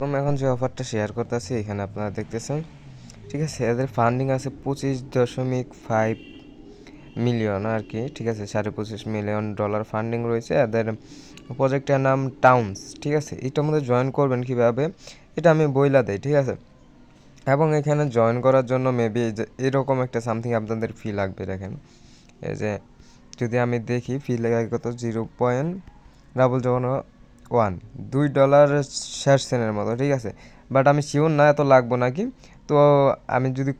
আমি এখন যে অফারটা শেয়ার করতেছি এখানে আপনারা দেখতেছেন, ঠিক আছে। এদের ফান্ডিং আছে 25.5 মিলিয়ন আর কি, ঠিক আছে। $25.5 মিলিয়ন ফান্ডিং রয়েছে। এদের প্রজেক্টের নাম টাউন্স, ঠিক আছে। এটার মধ্যে জয়েন করবেন কিভাবে এটা আমি বইলা দেই, ঠিক আছে। এবং এখানে জয়েন করার জন্য মেবি এরকম একটা সামথিং আপনাদের ফি লাগবে। দেখেন এই যে যদি আমি দেখি ফি লাগে কত, 0.0001, $2 শেষ সেনের মতো, ঠিক আছে। বাট আমি শিওর না এত লাগবো নাকি। তো আমি যদি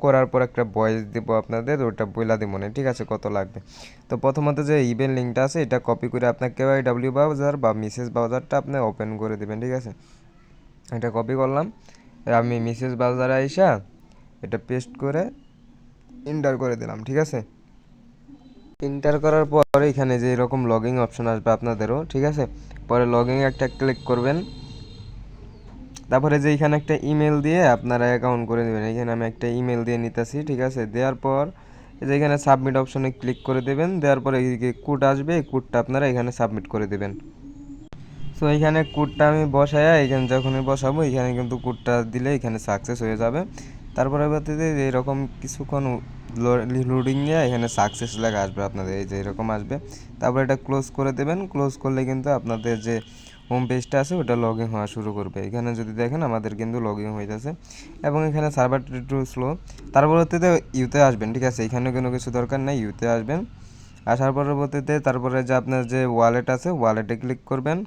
করার পর একটা ভয়েস দিব আপনাদের, ওটা বইলা দিব মনে, ঠিক আছে, কত লাগবে। তো প্রথমত যে ইভেন্ট লিঙ্কটা আছে এটা কপি করে আপনার KYW ব্রাউজার বা মিসেস ব্রাউজারটা আপনি ওপেন করে দেবেন, ঠিক আছে। এটা কপি করলাম, আমি মিসেস ব্রাউজারে আইসা এটা পেস্ট করে এন্টার করে দিলাম, ঠিক আছে। এন্টার করার পর এখানে যে এরকম লগইন অপশন আসবে আপনাদেরও, ঠিক আছে। পরে লগইন একটা ক্লিক করবেন। তারপরে যে এখানে একটা ইমেল দিয়ে আপনারা অ্যাকাউন্ট করে দেবেন। এখানে আমি একটা ইমেল দিয়ে নিতেছি, ঠিক আছে। দেওয়ার পর এই যে এখানে সাবমিট অপশনে ক্লিক করে দেবেন। দেওয়ার পরে এই যে কোড আসবে, এই কোডটা আপনারা এখানে সাবমিট করে দেবেন। সো এইখানে কোডটা আমি বসায়া এখানে যখনই বসাবো এখানে কিন্তু কোডটা দিলে এখানে সাকসেস হয়ে যাবে। তারপরে পরবর্তীতে এরকম কিছুক্ষণ লোডিং নিয়ে এখানে সাকসেস লেখা আসবে আপনাদের, এই যে এরকম আসবে। তারপর এটা ক্লোজ করে দেবেন। ক্লোজ করলে কিন্তু আপনাদের যে হোম পেজটা আছে ওটা লগ ইন হওয়া শুরু করবে। এখানে যদি দেখেন আমাদের কিন্তু লগ ইন হয়ে যাচ্ছে এবং এখানে সার্ভারটা একটু স্লো। তার পরবর্তীতে ইউতে আসবেন, ঠিক আছে। এখানে কোনো কিছু দরকার নেই, ইউতে আসবেন। আসার পরবর্তীতে তারপরে যে আপনার যে ওয়ালেট আছে ওয়ালেটে ক্লিক করবেন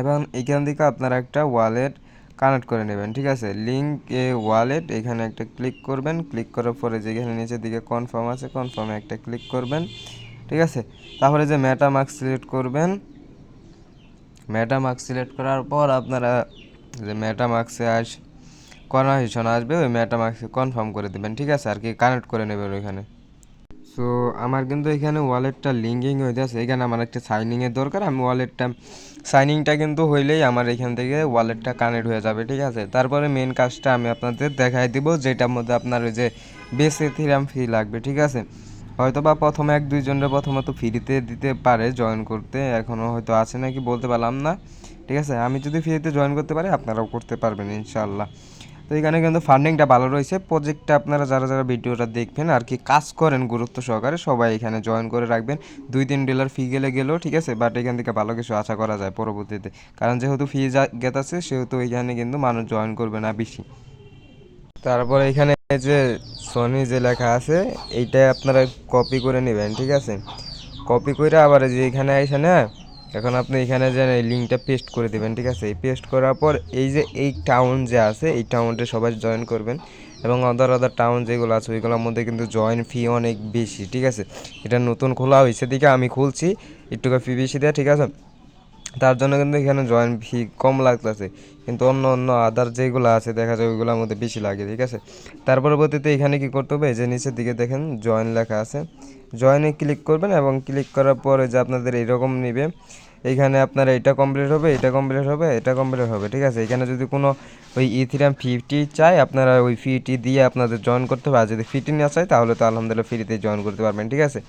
এবং এখান থেকে আপনারা একটা ওয়ালেট কানেক্ট করে নেবেন, ঠিক আছে। লিঙ্ক এ ওয়ালেট এখানে একটা ক্লিক করবেন। ক্লিক করার পরে যেখানে নিচের দিকে কনফার্ম আছে কনফার্মে একটা ক্লিক করবেন, ঠিক আছে। তারপরে যে মেটামাস্ক সিলেক্ট করবেন। মেটামাস্ক সিলেক্ট করার পর আপনারা যে মেটামাস্কে কনভারসেশন আসবে ওই মেটামাস্কে কনফার্ম করে দেবেন, ঠিক আছে, আর কি কানেক্ট করে নেবেন ওইখানে। সো আমার কিন্তু এখানে ওয়ালেটটা লিঙ্কিং হয়ে যাচ্ছে। এখানে আমার একটা সাইনিংয়ের দরকার, আমি ওয়ালেটটা সাইনিংটা কিন্তু হইলেই আমার এখান থেকে ওয়ালেটটা কানেক্ট হয়ে যাবে, ঠিক আছে। তারপরে মেন কাজটা আমি আপনাদের দেখাই দিব, যেটার মধ্যে আপনার ওই যে বেস এথিরিয়াম ফি লাগবে, ঠিক আছে। হয়তো বা প্রথমে এক দুইজনের প্রথমত ফ্রিতে দিতে পারে জয়েন করতে, এখনও হয়তো আছে নাকি বলতে পারলাম না, ঠিক আছে। আমি যদি ফ্রিতে জয়েন করতে পারি আপনারাও করতে পারবেন ইনশাআল্লাহ। তো এখানে কিন্তু ফান্ডিংটা ভালো রয়েছে। প্রজেক্টটা আপনারা যারা যারা ভিডিওটা দেখবেন আর কি কাজ করেন গুরুত্ব সহকারে সবাই এখানে জয়েন করে রাখবেন। $2-3 ফি গেলেও ঠিক আছে, বাট এখান থেকে ভালো কিছু আশা করা যায় পরবর্তীতে। কারণ যেহেতু ফি গেতাছে সেহেতু এখানে কিন্তু মানুষ জয়েন করবে না বেশি। তারপর এখানে যে সনি যে লেখা আছে এইটা আপনারা কপি করে নেবেন, ঠিক আছে। কপি করে আবার যে এখানে এসে না, এখন আপনি এখানে যে লিঙ্কটা পেস্ট করে দেবেন, ঠিক আছে। এই পেস্ট করার পর এই যে এই টাউন যে আছে এই টাউনটা সবাই জয়েন করবেন এবং আদার টাউন যেগুলো আছে ওইগুলোর মধ্যে কিন্তু জয়েন ফি অনেক বেশি, ঠিক আছে। এটা নতুন খোলা হয়েছে দিকে আমি খুলছি একটু ফি বেশি দেয়, ঠিক আছে। তার জন্য কিন্তু এখানে জয়েন ফি কম লাগতেছে, কিন্তু অন্য অন্য আদার যেগুলো আছে দেখা যায় ওইগুলোর মধ্যে বেশি লাগে, ঠিক আছে। তার পরবর্তীতে এখানে কি করতে হবে, যে নিচের দিকে দেখেন জয়েন লেখা আছে, জয়েনে ক্লিক করবেন এবং ক্লিক করার পরে যে আপনাদের এইরকম নেবে। এইখানে আপনার এটা কমপ্লিট হবে, এটা কমপ্লিট হবে, এটা কমপ্লিট হবে, ঠিক আছে। এখানে যদি কোনো ওই ইথিরিয়াম ফিটি চাই আপনারা ওই ফিটি দিয়ে আপনাদের জয়েন করতে হবে। আর যদি ফিটি না চাই তাহলে তো আলহামদুলিল্লাহ ফ্রিতে জয়েন করতে পারবেন, ঠিক আছে।